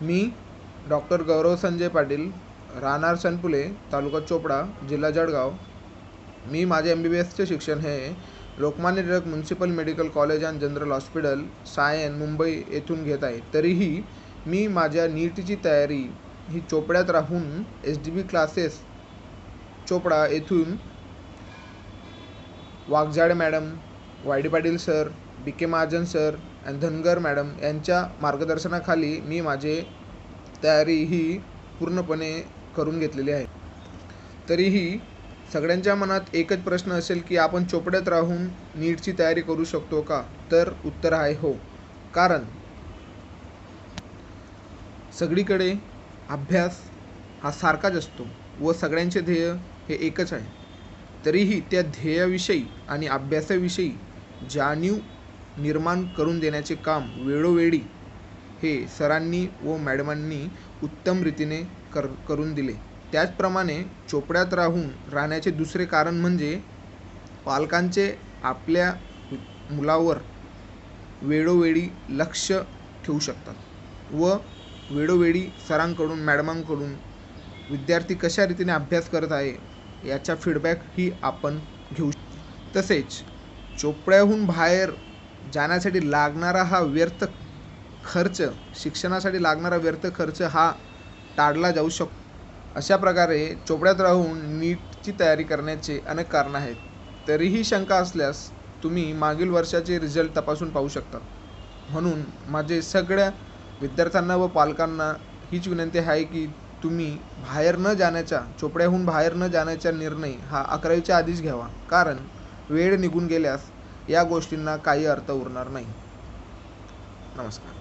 मी doctor गौरव संजय पाटील, राहणार सनपुले, तालुका चोपडा, जिल्हा जळगाव. मी माझे MBBSचे शिक्षण हे Lokmanya Tilak municipal medical college and general hospital, Sion, Mumbai येथून घेत आहे. तरीही मी माझ्या नीटची तयारी ही चोपड्यात राहून SDB क्लासेस चोपडा येथून Waghjade madam, YD Patil sir, BK Mahajan sir आणि धनगर मॅडम यांच्या मार्गदर्शनाखाली मी माझे तयारी ही पूर्णपणे करून घेतलेली आहे. तरीही सगळ्यांच्या मनात एकच प्रश्न असेल की आपण चोपड्यात राहून नीटची तयारी करू शकतो का? तर उत्तर आहे हो. कारण सगळीकडे अभ्यास हा सारखाच असतो व सगळ्यांचे ध्येय हे एकच आहे. तरीही त्या ध्येयाविषयी आणि अभ्यासाविषयी जाणीव निर्माण करून देण्याचे काम वेळोवेळी हे सरांनी व मॅडमांनी उत्तम रीतीने करून दिले. त्याचप्रमाणे चोपड्यात राहण्याचे दुसरे कारण म्हणजे पालकांचे आपल्या मुलावर वेळोवेळी लक्ष ठेवू शकतात व वेळोवेळी सरांकडून मॅडमांकडून विद्यार्थी कशा रीतीने अभ्यास करत आहे याचा फीडबॅक ही आपण घेऊ. तसेच चोपड्याहून बाहेर जाण्यासाठी लागणारा हा व्यर्थ खर्च, शिक्षणासाठी लागणारा व्यर्थ खर्च हा टाळला जाऊ शकतो. अशा प्रकारे चोपड्यात राहून नीटची तयारी करण्याचे अनेक कारणं आहेत. तरीही शंका असल्यास तुम्ही मागील वर्षाचे रिझल्ट तपासून पाहू शकता. म्हणून माझे सगळ्या विद्यार्थ्यांना व पालकांना हीच विनंती आहे की तुम्ही चोपड्याहून बाहेर न जाण्याचा निर्णय हा 11वीच्या आधीच घ्यावा. कारण वेळ निघून गेल्यास या गोष्टींना काही अर्थ उरणार नाही. नमस्कार.